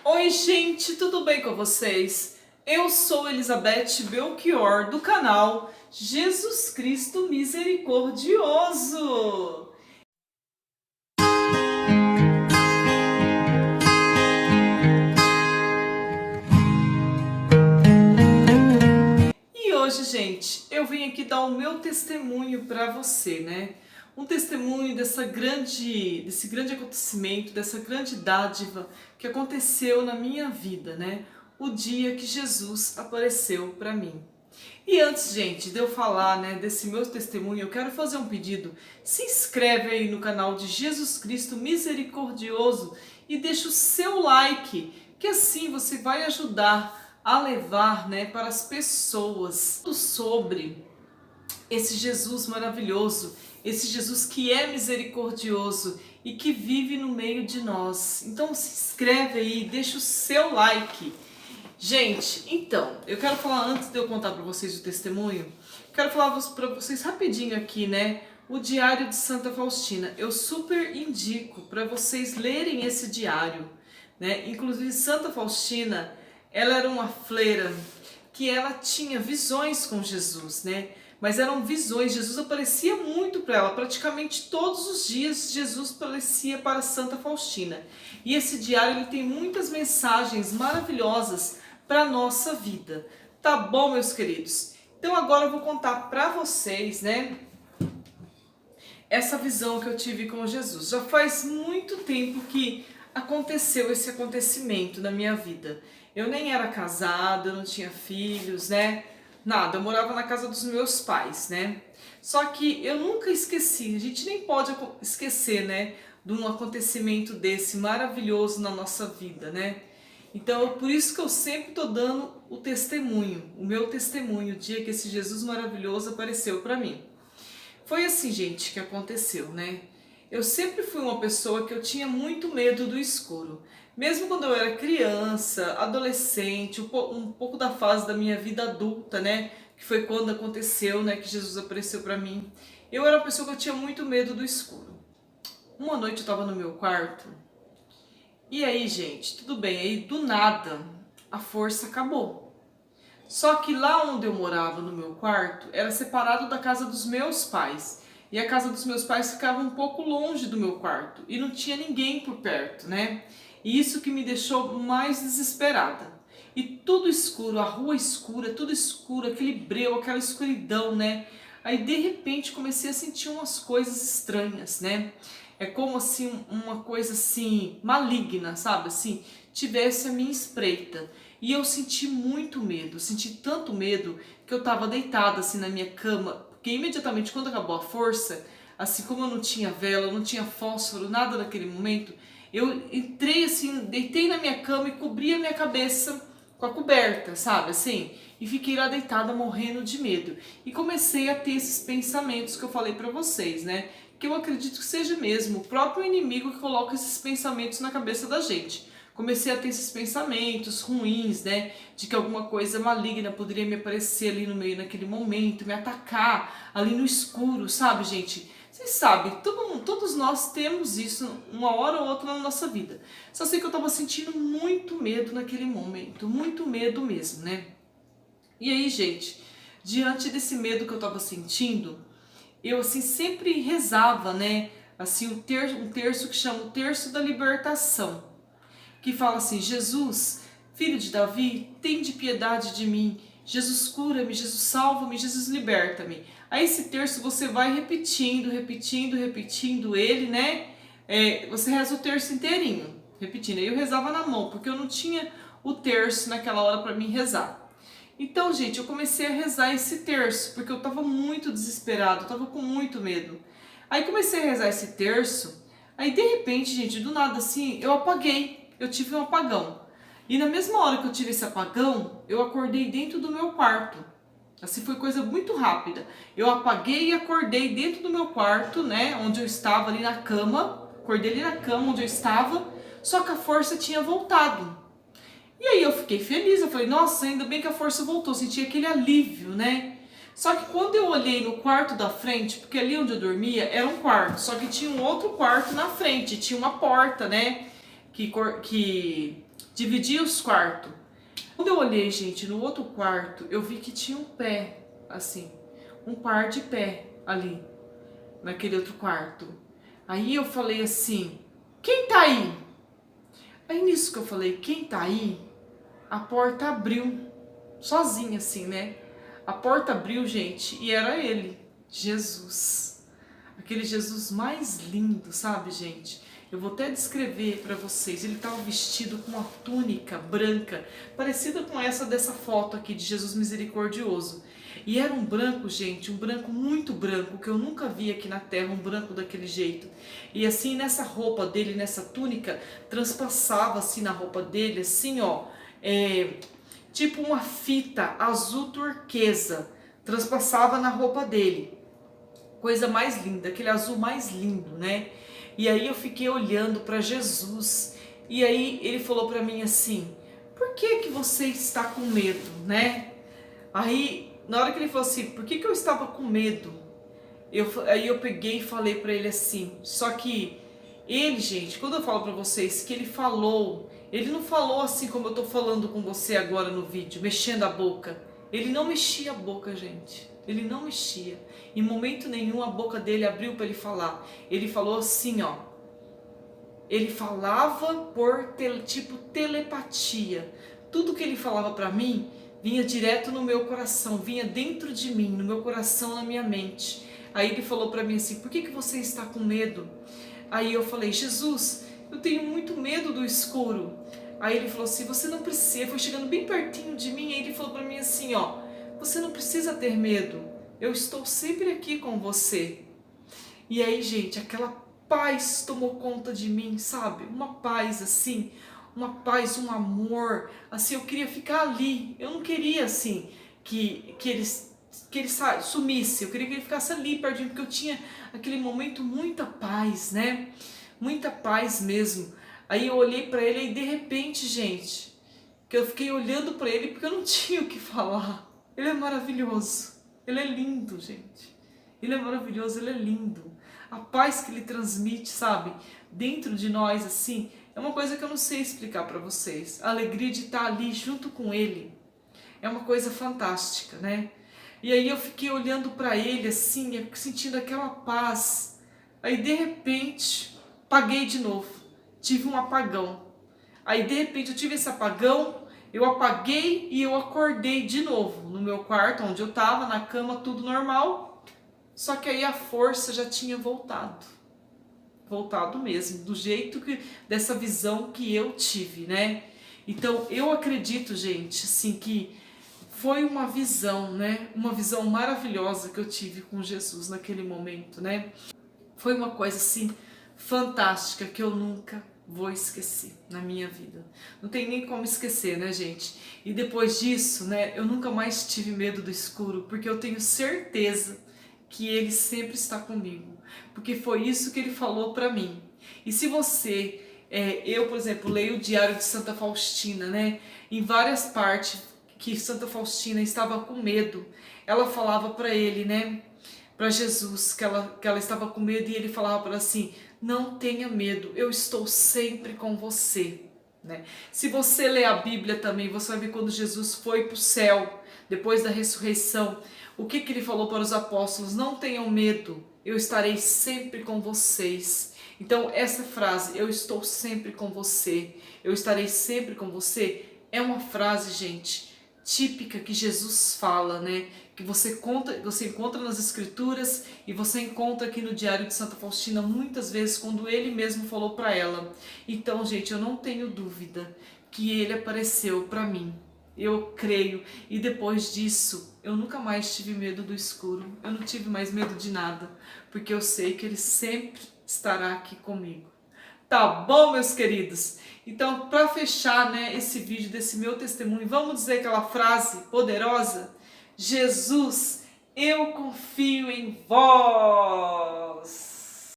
Oi, gente, tudo bem com vocês? Eu sou Elizabeth Belchior, do canal Jesus Cristo Misericordioso. E hoje, gente, eu vim aqui dar o meu testemunho para você, né? Um testemunho desse grande acontecimento, dessa grande dádiva que aconteceu na minha vida, né? O dia que Jesus apareceu para mim. E antes, gente, de eu falar, né, desse meu testemunho, eu quero fazer um pedido. Se inscreve aí no canal de Jesus Cristo Misericordioso e deixa o seu like, que assim você vai ajudar a levar, né, para as pessoas tudo sobre esse Jesus maravilhoso, esse Jesus que é misericordioso e que vive no meio de nós. Então se inscreve aí, deixa o seu like. Gente, então, eu quero falar, antes de eu contar para vocês o testemunho, quero falar para vocês rapidinho aqui, né, o Diário de Santa Faustina. Eu super indico para vocês lerem esse diário, né? Inclusive Santa Faustina, ela era uma freira que ela tinha visões com Jesus, né? Mas eram visões, Jesus aparecia muito para ela, praticamente todos os dias Jesus aparecia para Santa Faustina. E esse diário ele tem muitas mensagens maravilhosas para a nossa vida. Tá bom, meus queridos? Então agora eu vou contar para vocês, né, essa visão que eu tive com Jesus. Já faz muito tempo que aconteceu esse acontecimento na minha vida. Eu nem era casada, eu não tinha filhos, né? Nada, eu morava na casa dos meus pais, né? Só que eu nunca esqueci, a gente nem pode esquecer, né, de um acontecimento desse maravilhoso na nossa vida, né? Então, por isso que eu sempre estou dando o testemunho, o meu testemunho, o dia que esse Jesus maravilhoso apareceu para mim. Foi assim, gente, que aconteceu, né? Eu sempre fui uma pessoa que eu tinha muito medo do escuro. Mesmo quando eu era criança, adolescente, um pouco da fase da minha vida adulta, né? Que foi quando aconteceu, né? Que Jesus apareceu para mim. Eu era uma pessoa que eu tinha muito medo do escuro. Uma noite eu estava no meu quarto. E aí, gente, tudo bem. Aí, do nada, a força acabou. Só que lá onde eu morava, no meu quarto, era separado da casa dos meus pais. E a casa dos meus pais ficava um pouco longe do meu quarto. E não tinha ninguém por perto, né? E isso que me deixou mais desesperada. E tudo escuro, a rua escura, tudo escuro, aquele breu, aquela escuridão, né? Aí de repente comecei a sentir umas coisas estranhas, né? É como assim, uma coisa assim, maligna, sabe? Assim, tivesse a minha espreita. E eu senti muito medo, senti tanto medo que eu estava deitada assim na minha cama, porque imediatamente quando acabou a força, assim como eu não tinha vela, eu não tinha fósforo, nada naquele momento, eu entrei assim, deitei na minha cama e cobri a minha cabeça com a coberta, sabe assim? E fiquei lá deitada morrendo de medo. E comecei a ter esses pensamentos que eu falei pra vocês, né? Que eu acredito que seja mesmo o próprio inimigo que coloca esses pensamentos na cabeça da gente. Comecei a ter esses pensamentos ruins, né? De que alguma coisa maligna poderia me aparecer ali no meio naquele momento, me atacar ali no escuro, sabe, gente? Vocês sabem, todos nós temos isso uma hora ou outra na nossa vida. Só sei que eu estava sentindo muito medo naquele momento, muito medo mesmo, né? E aí, gente, diante desse medo que eu estava sentindo, eu assim sempre rezava, né? Assim, um terço que chama o terço da libertação, que fala assim: Jesus, filho de Davi, tem de piedade de mim. Jesus, cura-me, Jesus, salva-me, Jesus, liberta-me. Aí esse terço você vai repetindo, repetindo, repetindo ele, né? Você reza o terço inteirinho, repetindo. Aí eu rezava na mão, porque eu não tinha o terço naquela hora para mim rezar. Então, gente, eu comecei a rezar esse terço, porque eu estava muito desesperado, eu estava com muito medo. Aí comecei a rezar esse terço, aí de repente, gente, do nada assim, eu apaguei. Eu tive um apagão. E na mesma hora que eu tive esse apagão, eu acordei dentro do meu quarto. Assim, foi coisa muito rápida. Eu apaguei e acordei dentro do meu quarto, né, onde eu estava ali na cama. Acordei ali na cama onde eu estava, só que a força tinha voltado. E aí eu fiquei feliz, eu falei: nossa, ainda bem que a força voltou, senti aquele alívio, né? Só que quando eu olhei no quarto da frente, porque ali onde eu dormia era um quarto, só que tinha um outro quarto na frente, tinha uma porta, né? Que Dividia os quartos. Quando eu olhei, gente, no outro quarto, eu vi que tinha um pé, assim, um par de pé ali, naquele outro quarto. Aí eu falei assim, quem tá aí? Aí nisso que eu falei, quem tá aí? A porta abriu, sozinha assim, né? A porta abriu, gente, e era ele, Jesus. Aquele Jesus mais lindo, sabe, gente? Eu vou até descrever para vocês. Ele estava vestido com uma túnica branca, parecida com essa dessa foto aqui de Jesus misericordioso. E era um branco, gente, um branco muito branco, que eu nunca vi aqui na terra, um branco daquele jeito. E assim, nessa roupa dele, nessa túnica, transpassava assim na roupa dele, assim, ó, tipo uma fita azul turquesa, transpassava na roupa dele. Coisa mais linda, aquele azul mais lindo, né? E aí eu fiquei olhando para Jesus, e aí ele falou para mim assim, por que que você está com medo, né? Aí, na hora que ele falou assim, por que que eu estava com medo? Aí eu peguei e falei para ele assim, só que ele, gente, quando eu falo para vocês que ele não falou assim como eu tô falando com você agora no vídeo, mexendo a boca. Ele não mexia a boca, gente. Ele não mexia. Em momento nenhum a boca dele abriu para ele falar. Ele falou assim, ó. Ele falava por tipo telepatia. Tudo que ele falava para mim vinha direto no meu coração, vinha dentro de mim, no meu coração, na minha mente. Aí ele falou para mim assim, por que que você está com medo? Aí eu falei, Jesus, eu tenho muito medo do escuro. Aí ele falou assim, você não precisa, foi chegando bem pertinho de mim, aí ele falou para mim assim, ó, você não precisa ter medo, eu estou sempre aqui com você. E aí, gente, aquela paz tomou conta de mim, sabe? Uma paz assim, uma paz, um amor, assim, eu queria ficar ali, eu não queria assim, que ele sumisse, eu queria que ele ficasse ali perto de mim, porque eu tinha aquele momento muita paz, né? Muita paz mesmo. Aí eu olhei para ele e de repente, gente, que eu fiquei olhando para ele porque eu não tinha o que falar. Ele é maravilhoso, ele é lindo, gente. Ele é maravilhoso, ele é lindo. A paz que ele transmite, sabe, dentro de nós, assim, é uma coisa que eu não sei explicar para vocês. A alegria de estar ali junto com ele é uma coisa fantástica, né? E aí eu fiquei olhando para ele assim, sentindo aquela paz. Aí de repente, apaguei de novo. Tive um apagão. Aí de repente eu tive esse apagão, eu apaguei e eu acordei de novo no meu quarto, onde eu estava, na cama, tudo normal. Só que aí a força já tinha voltado. Voltado mesmo, do jeito que, dessa visão que eu tive, né? Então eu acredito, gente, assim, que foi uma visão, né? Uma visão maravilhosa que eu tive com Jesus naquele momento, né? Foi uma coisa assim fantástica que eu nunca vou esquecer na minha vida. Não tem nem como esquecer, né, gente? E depois disso, né, eu nunca mais tive medo do escuro, porque eu tenho certeza que ele sempre está comigo, porque foi isso que ele falou para mim. E se você, eu, por exemplo, leio o Diário de Santa Faustina, né? Em várias partes que Santa Faustina estava com medo, ela falava para ele, né, para Jesus, que ela estava com medo, e ele falava para ela assim, não tenha medo, eu estou sempre com você, né? Se você ler a Bíblia também, você vai ver quando Jesus foi para o céu, depois da ressurreição, o que ele falou para os apóstolos, não tenham medo, eu estarei sempre com vocês. Então essa frase, eu estou sempre com você, eu estarei sempre com você, é uma frase, gente, típica que Jesus fala, né? Que você encontra nas Escrituras e você encontra aqui no Diário de Santa Faustina muitas vezes quando ele mesmo falou para ela. Então, gente, eu não tenho dúvida que ele apareceu para mim. Eu creio. E depois disso, eu nunca mais tive medo do escuro. Eu não tive mais medo de nada, porque eu sei que ele sempre estará aqui comigo. Tá bom, meus queridos? Então, para fechar, né, esse vídeo desse meu testemunho, vamos dizer aquela frase poderosa? Jesus, eu confio em vós.